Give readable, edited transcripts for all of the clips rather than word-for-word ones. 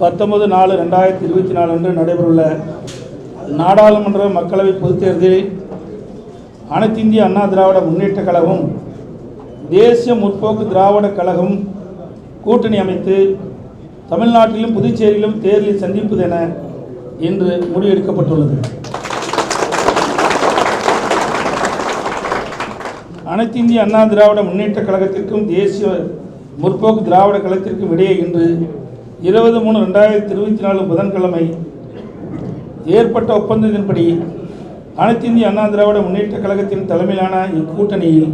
19/4/2024 அன்று நடைபெறவுள்ள நாடாளுமன்ற மக்களவை பொதுத் தேர்தலில் அனைத்து இந்திய அண்ணா திராவிட முன்னேற்ற கழகம், தேசிய முற்போக்கு திராவிட கழகம் கூட்டணி அமைத்து தமிழ்நாட்டிலும் புதுச்சேரியிலும் தேர்தலை சந்திப்பது என இன்று முடிவெடுக்கப்பட்டுள்ளது. அனைத்து இந்திய அண்ணா திராவிட முன்னேற்ற கழகத்திற்கும் தேசிய முற்போக்கு திராவிட கழகத்திற்கும் இடையே இன்று 20/3/2024 புதன்கிழமை ஏற்பட்ட ஒப்பந்தத்தின்படி அனைத்து இந்திய அண்ணா திராவிட முன்னேற்ற கழகத்தின் தலைமையிலான இக்கூட்டணியில்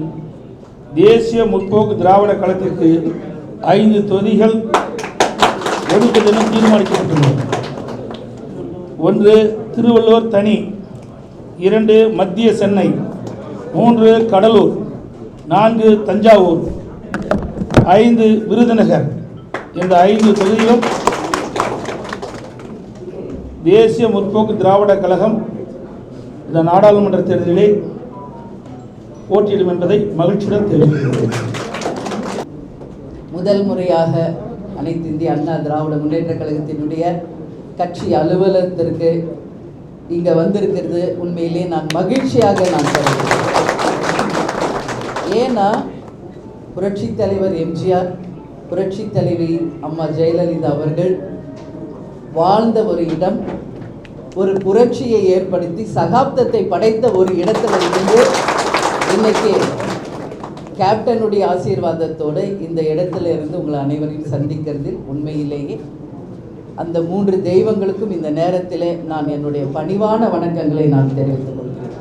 தேசிய முற்போக்கு திராவிட கழகத்திற்கு 5 தொகுதிகள் ஒதுக்குவதென தீர்மானிக்கப்பட்டுள்ளது. 1 திருவள்ளூர் தனி, 2 மத்திய சென்னை, 3 கடலூர், 4 தஞ்சாவூர், 5 விருதுநகர். இந்த 5 தொகுதியிலும் தேசிய முற்போக்கு திராவிட கழகம் இந்த நாடாளுமன்ற தேர்தலிலே போட்டியிடும் என்பதை மகிழ்ச்சியுடன் தெரிவிக்கிறேன். முதல் முறையாக அனைத்து இந்திய அண்ணா திராவிட முன்னேற்ற கழகத்தினுடைய கட்சி அலுவலகத்திற்கு இங்கே வந்திருக்கிறது உண்மையிலே நான் மகிழ்ச்சியாக நான் சொல்கிறேன். ஏன்னா புரட்சி தலைவர் எம்ஜிஆர், புரட்சி தலைவி அம்மா ஜெயலலிதா அவர்கள் வாழ்ந்த ஒரு இடம், ஒரு புரட்சியை ஏற்படுத்தி சகாப்தத்தை படைத்த ஒரு இடத்துல இருந்து இன்னைக்கு கேப்டனுடைய ஆசீர்வாதத்தோடு இந்த இடத்துல இருந்து உங்களை அனைவரையும் சந்திக்கிறதில் உண்மையிலேயே அந்த 3 தெய்வங்களுக்கும் இந்த நேரத்தில் நான் என்னுடைய பணிவான வணக்கங்களை நான் தெரிவித்துக் கொள்கிறேன்.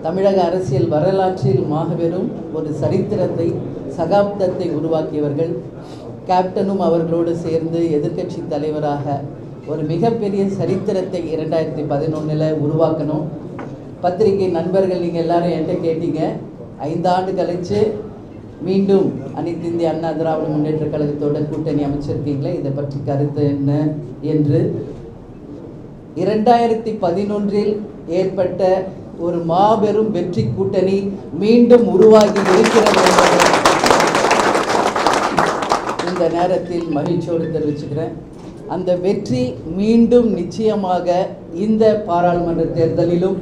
தமிழக அரசியல் வரலாற்றில் மாபெரும் ஒரு சரித்திரத்தை, சகாப்தத்தை உருவாக்கியவர்கள். கேப்டனும் அவர்களோடு சேர்ந்து எதிர்க்கட்சி தலைவராக ஒரு மிகப்பெரிய சரித்திரத்தை 2011 உருவாக்கணும். பத்திரிகை நண்பர்கள் நீங்கள் எல்லாரும் என்கிட்ட கேட்டீங்க, 5 ஆண்டு கழித்து மீண்டும் அனைத்து இந்திய அண்ணா திராவிட முன்னேற்ற கழகத்தோட கூட்டணி அமைச்சிருக்கீங்களே, இதை பற்றி கருத்து என்ன என்று. 2011 ஏற்பட்ட ஒரு மாபெரும் வெற்றி கூட்டணி மீண்டும் உருவாகி இருக்கிறது என்பதை இந்த நேரத்தில் மகிழ்ச்சியோடு தெரிவிச்சுக்கிறேன். அந்த வெற்றி மீண்டும் நிச்சயமாக இந்த பாராளுமன்ற தேர்தலிலும்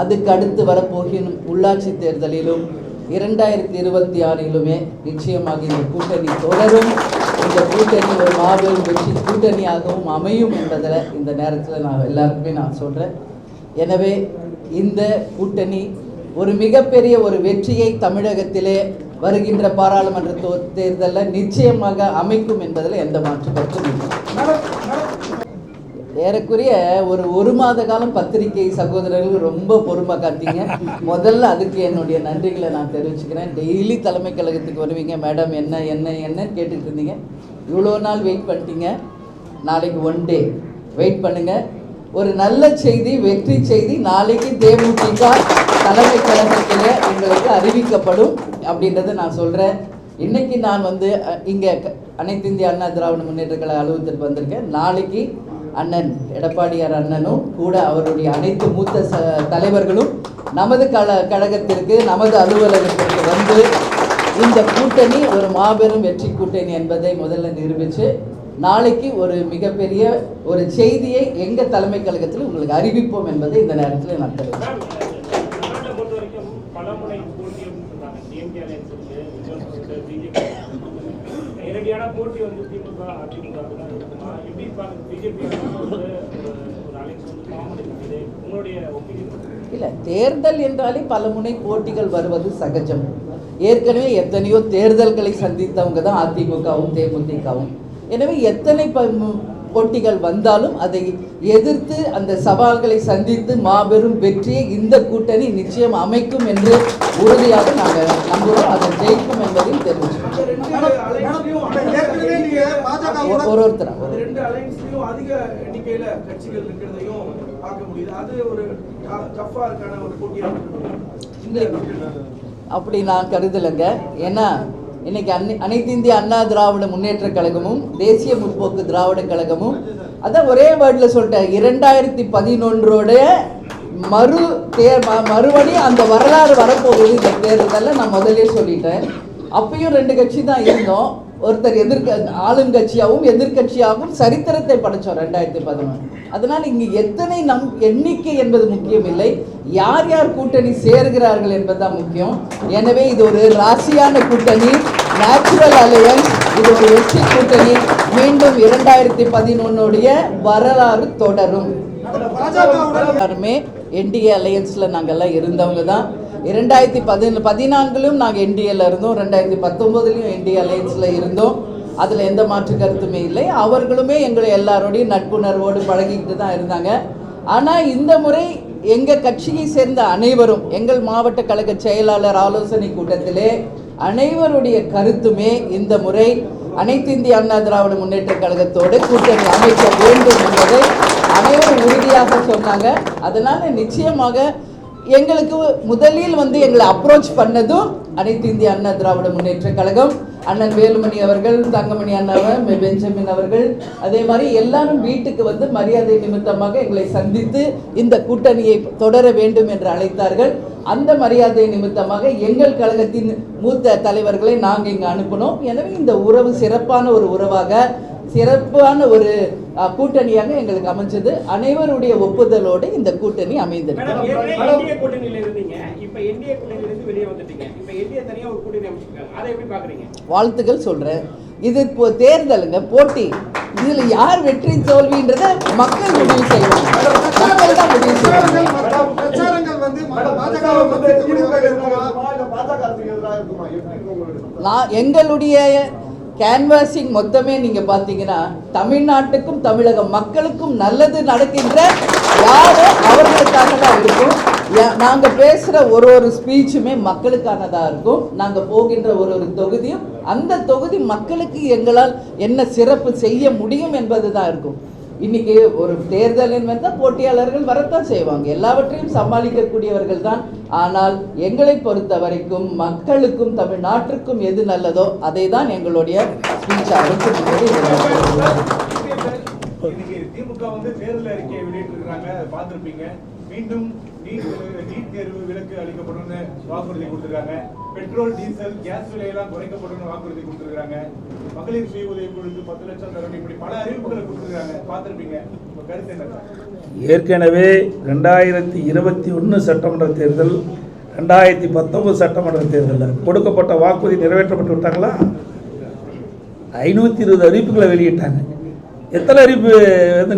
அதுக்கு அடுத்து வரப்போகிற உள்ளாட்சி தேர்தலிலும் 2026 நிச்சயமாக இந்த கூட்டணி தொடரும். இந்த கூட்டணி ஒரு மாபெரும் வெற்றி கூட்டணியாகவும் அமையும் என்பதில் இந்த நேரத்தில் நான் எல்லாருக்குமே நான் சொல்கிறேன். எனவே இந்த கூட்டணி ஒரு மிகப்பெரிய ஒரு வெற்றியை தமிழகத்திலே வருகின்ற பாராளுமன்ற தேர்தலில் நிச்சயமாக அமைக்கும் என்பதில் எந்த மாற்று கருத்தும் இல்லை. ஏறக்குறைய ஒரு மாத காலம் பத்திரிகை சகோதரர்கள் ரொம்ப பொறுமை காட்டிங்க. முதல்ல அதுக்கு என்னுடைய நன்றிகளை நான் தெரிவிச்சுக்கிறேன். டெய்லி தலைமை கழகத்துக்கு வருவீங்க, மேடம் என்ன என்ன என்னன்னு கேட்டுட்டு இருந்தீங்க. இவ்வளோ நாள் வெயிட் பண்ணிட்டீங்க. நாளைக்கு 1 டே வெயிட் பண்ணுங்கள். ஒரு நல்ல செய்தி, வெற்றி செய்தி நாளைக்கு தேமுதிக தலைமை கழகத்தில் எங்களுக்கு அறிவிக்கப்படும் அப்படின்றத நான் சொல்கிறேன். இன்றைக்கி நான் இங்கே அனைத்து இந்திய அண்ணா திராவிட முன்னேற்ற கழக அலுவலகத்திற்கு வந்திருக்கேன். நாளைக்கு அண்ணன் எடப்பாடியார் அண்ணனும் கூட அவருடைய அனைத்து மூத்த தலைவர்களும் நமது கழகத்திற்கு, நமது அலுவலகத்திற்கு வந்து இந்த கூட்டணி ஒரு மாபெரும் வெற்றி கூட்டணி என்பதை முதல்ல நிரூபித்து நாளைக்கு ஒரு மிகப்பெரிய ஒரு செய்தியை எங்கள் தலைமை கழகத்தில் உங்களுக்கு அறிவிப்போம் என்பதை இந்த நேரத்தில் நான் தெரிவிக்கிறேன். இல்லை, தேர்தல் என்றாலே பல முனை போட்டிகள் வருவது சகஜம். ஏற்கனவே எத்தனையோ தேர்தல்களை சந்தித்தவங்க தான் அதிமுகவும் தேமுதிகவும். எனவே எத்தனை போட்டிகள் வந்தாலும் அதை எதிர்த்து அந்த சவால்களை சந்தித்து மாபெரும் வெற்றியை இந்த கூட்டணி நிச்சயம் அமைக்கும் என்று உறுதியாக நாங்கள் நம்புகிறோம். அதை ஜெயிக்கும் என்பதையும் தெரிவிச்சுக்கிறோம். அப்படி நான் கருதலைங்க. ஏன்னா இன்னைக்கு அனைத்து இந்திய அண்ணா திராவிட முன்னேற்ற கழகமும் தேசிய முற்போக்கு திராவிட கழகமும் அதான் ஒரே வேர்டில் சொல்லிட்டேன். 2011 மறுபடியும் அந்த வரலாறு வரப்போகுது இந்த தேர்தலில். நான் முதலே சொல்லிட்டேன். அப்பயும் 2 கட்சி தான் இருந்தோம். ஒருத்தர் ஆளுங்கட்சியாகவும் எதிர்கட்சியாகவும் சரித்திரத்தை படைச்சோம் 2011. அதனால் இங்கு எத்தனை எண்ணிக்கை என்பது முக்கியம் இல்லை, யார் யார் கூட்டணி சேர்கிறார்கள் என்பதுதான் முக்கியம். எனவே இது ஒரு ராசியான கூட்டணி, நேச்சுரல் அலையன்ஸ், இது ஒரு வெற்றி கூட்டணி. மீண்டும் 2011 வரலாறு தொடரும். எல்லாருமே என்டிஏ அலையன்ஸில் நாங்கள்லாம் இருந்தவங்க தான். 2014 நாங்கள் என்டிஏல இருந்தோம், 2019 என்டிஏ அலையன்ஸில் இருந்தோம். அதில் எந்த மாற்று கருத்துமே இல்லை. அவர்களுமே எங்களை எல்லாரோடையும் நட்புணர்வோடு பழகிக்கிட்டு தான் இருந்தாங்க. ஆனால் இந்த முறை எங்கள் கட்சியை சேர்ந்த அனைவரும், எங்கள் மாவட்ட கழக செயலாளர் ஆலோசனை கூட்டத்திலே அனைவருடைய கருத்துமே இந்த முறை அனைத்து இந்திய அண்ணா திராவிட முன்னேற்ற கழகத்தோடு கூட்டணி அமைக்க வேண்டும் என்பதை அனைவரும் உறுதியாக சொன்னாங்க. அதனால் நிச்சயமாக எங்களுக்கு முதலில் எங்களை அப்ரோச் பண்ணதும் அனைத்து இந்திய அண்ணா திராவிட முன்னேற்ற கழகம், அண்ணன் வேலுமணி அவர்கள், தங்கமணி அண்ணாவர், பெஞ்சமின் அவர்கள், அதே மாதிரி எல்லாரும் வீட்டுக்கு மரியாதை நிமித்தமாக எங்களை சந்தித்து இந்த கூட்டணியை தொடர வேண்டும் என்று அழைத்தார்கள். அந்த மரியாதை நிமித்தமாக எங்கள் கழகத்தின் மூத்த தலைவர்களை நாங்கள் இங்கு அனுப்பினோம். எனவே இந்த உறவு சிறப்பான ஒரு உறவாக, சிறப்பான ஒரு கூட்டணியாக எங்களுக்கு அமைஞ்சது. அனைவருடைய ஒப்புதலோடு இந்த கூட்டணி அமைந்தது. வாழ்த்துக்கள் சொல்றேன். இது இப்போ தேர்தலுங்க, போட்டி. இதுல யார் வெற்றி தோல்வின்றத மக்கள் முடிவு செய்வாங்க. மக்கள் தான் முடிவு செய்வாங்க. எங்களுடைய கேன்வாசிங் மொத்தமே நீங்க பாத்தீங்கன்னா தமிழ்நாட்டுக்கும் தமிழக மக்களுக்கும் நல்லது நடக்கின்ற யாரோ அவர்களுக்காக தான் இருக்கும். நாங்க பேசுற ஒரு ஸ்பீச்சுமே மக்களுக்கானதா இருக்கும். நாங்க போகின்ற ஒரு தொகுதியும் அந்த தொகுதி மக்களுக்கு எங்களால் என்ன சிறப்பு செய்ய முடியும் என்பதுதான் இருக்கும். இன்னைக்கு ஒரு தேர்தலின் வந்தால் போட்டியாளர்கள் வரத்தான் செய்வாங்க, எல்லாவற்றையும் சமாளிக்கக்கூடியவர்கள் தான். ஆனால் எங்களை பொறுத்த வரைக்கும் மக்களுக்கும் தமிழ்நாட்டிற்கும் எது நல்லதோ அதை தான் எங்களுடைய ஸ்பீச் அமைக்கும் என்பது. திமுக தேர்தல் அறிக்கையை வெளியிட்டிருக்கிறாங்க, பார்த்திருப்பீங்க. மீண்டும் நீட் தேர்வு விலக்கு அளிக்கப்படும் வாக்குறுதி கொடுத்திருக்காங்க. பெட்ரோல், டீசல், கேஸ் விலையெல்லாம் குறைக்கப்படும் வாக்குறுதி கொடுத்திருக்காங்க. மகளிர் சுய உதவி குழுக்கு 10 லட்சம் தரும், இப்படி பல அறிவிப்புகளை கொடுத்திருக்காங்க, பார்த்திருப்பீங்க. கருத்து என்ன? ஏற்கனவே 2021 சட்டமன்ற தேர்தல், 2019 சட்டமன்ற தேர்தலில் கொடுக்கப்பட்ட வாக்குறுதி நிறைவேற்றப்பட்டு விட்டாங்களா? 520 அறிவிப்புகளை வெளியிட்டாங்க. எத்தனை அறிவிப்பு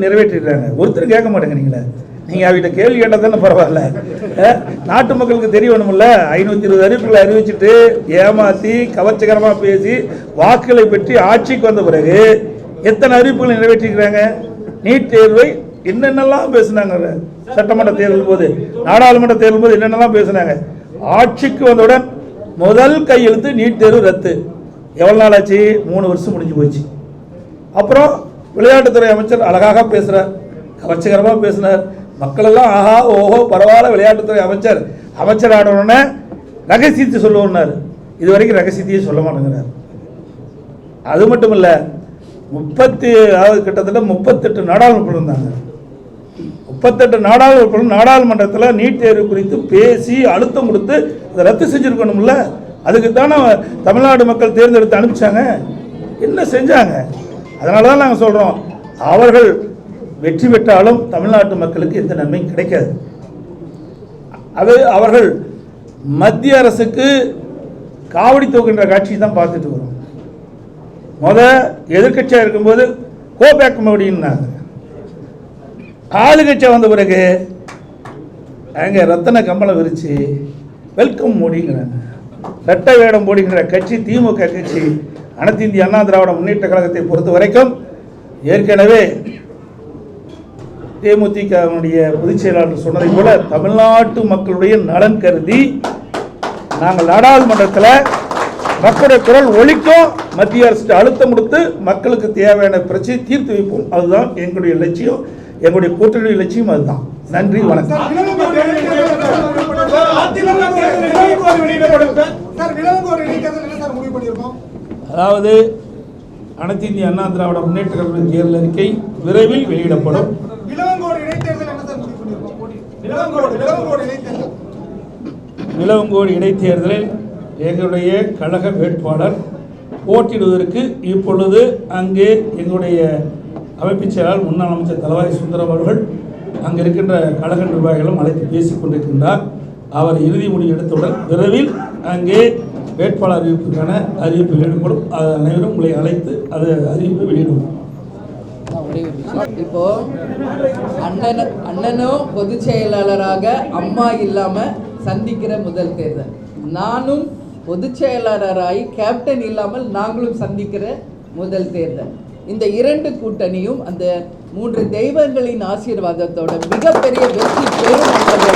நிறைவேற்றிடுறாங்க? ஒருத்தர் கேட்க மாட்டேங்கிறீங்களே. நீங்கள் அவகிட்ட கேள்வி கேட்டால் தானே பரவாயில்ல. நாட்டு மக்களுக்கு தெரியணும்ல. 520 அறிவிப்புகளை அறிவிச்சுட்டு ஏமாற்றி கவர்ச்சிகரமாக பேசி வாக்குகளை பெற்று ஆட்சிக்கு வந்த பிறகு எத்தனை அறிவிப்புகளை நிறைவேற்றிக்கிறாங்க? நீட் தேர்வை என்னென்னலாம் பேசினாங்க சட்டமன்ற தேர்தல் போது, நாடாளுமன்ற தேர்தல் போது என்னென்னலாம் பேசினாங்க. ஆட்சிக்கு வந்தவுடன் முதல் கையெழுத்து நீட் தேர்வு ரத்து. எவ்வளோ நாள் ஆச்சு? 3 வருஷம் முடிஞ்சு போச்சு. அப்புறம் விளையாட்டுத்துறை அமைச்சர் அழகாக பேசுகிறார், கவர்ச்சிகரமாக பேசினார். மக்களெல்லாம் ஆஹா ஓஹோ பரவாயில்ல, விளையாட்டுத்துறை அமைச்சர் ஆனவுடனே ரகசியத்தை சொல்லுவார். இது வரைக்கும் ரகசியத்தையே சொல்ல மாட்டேங்கிறார். அது மட்டும் இல்லை, கிட்டத்தட்ட 38 நாடாளுமன்ற இருந்தாங்க. 38 நாடாளுமன்றத்தில் நீட் தேர்வு குறித்து பேசி அழுத்தம் கொடுத்து அதை ரத்து செஞ்சுருக்கணும்ல. அதுக்கு தானே தமிழ்நாடு மக்கள் தேர்ந்தெடுத்து அனுப்பிச்சாங்க. என்ன செஞ்சாங்க? அதனால தான் நாங்கள் சொல்கிறோம், அவர்கள் வெற்றி பெற்றாலும் தமிழ்நாட்டு மக்களுக்கு எந்த நன்மையும் கிடைக்காது. அது அவர்கள் மத்திய அரசுக்கு காவடி தூக்குகின்ற காட்சி தான் பார்த்துட்டு வரும். எதிர்கட்சியாக இருக்கும்போது கோபேக் மோடின்னாங்க. ஆளுங்கட்சியாக வந்த பிறகு அங்கே ரத்தன கம்பளம் விரிச்சு வெல்கம் மோடிங்கிறாங்க. ரெட்டை வேடம் போடுகின்ற கட்சி திமுக கட்சி. அனைத்து இந்திய அண்ணா திராவிட முன்னேற்ற கழகத்தை பொறுத்த வரைக்கும் ஏற்கனவே தேமுதிகவுடைய பொதுச் செயலாளர் சொன்னதை போல தமிழ்நாட்டு மக்களுடைய நலன் கருதி நாங்கள் நாடாளுமன்றத்தில் மக்களுடைய குரல் ஒலிக்கும், மத்திய அரசு அழுத்தம் கொடுத்து மக்களுக்கு தேவையான பிரச்சனை தீர்த்து வைப்போம். அதுதான் எங்களுடைய லட்சியம், எங்களுடைய கூட்டணி லட்சியம் அதுதான். நன்றி, வணக்கம். அதாவது அனைத்து இந்திய அண்ணா திராவிட முன்னேற்ற கழக தேர்தல் அறிக்கை விரைவில் வெளியிடப்படும். விளவங்கோடு இடைத்தேர்தலில் எங்களுடைய கழக வேட்பாளர் போட்டியிடுவதற்கு இப்பொழுது அங்கே எங்களுடைய அமைப்புச் செயலாளர் முன்னாள் அமைச்சர் தளவாய் சுந்தரம் அவர்கள் அங்கே இருக்கின்ற கழக நிர்வாகிகளும் அழைத்து பேசிக் கொண்டிருக்கின்றார். அவர் இறுதி முடிவு எடுத்தவுடன் விரைவில் அங்கே வேட்பாளர் அறிவிப்புக்கான அறிவிப்பு வெளியிடப்படும். அனைவரும் உங்களை அழைத்து அது அறிவிப்பு வெளியிடுவோம். இப்போ அண்ணனும் பொதுச் செயலாளராக அம்மா இல்லாம சந்திக்கிற முதல் தேர்தல், நானும் பொதுச் செயலாளராகி கேப்டன் இல்லாமல் நாங்களும் சந்திக்கிற முதல் தேர்தல். இந்த இரண்டு கூட்டணியும் அந்த 3 தெய்வங்களின் ஆசீர்வாதத்தோட மிகப்பெரிய வெற்றி பெறும் என்பதை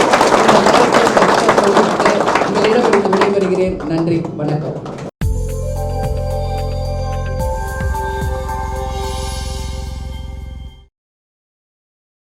உங்களிடம் விடைபெறுகிறேன். நன்றி, வணக்கம்.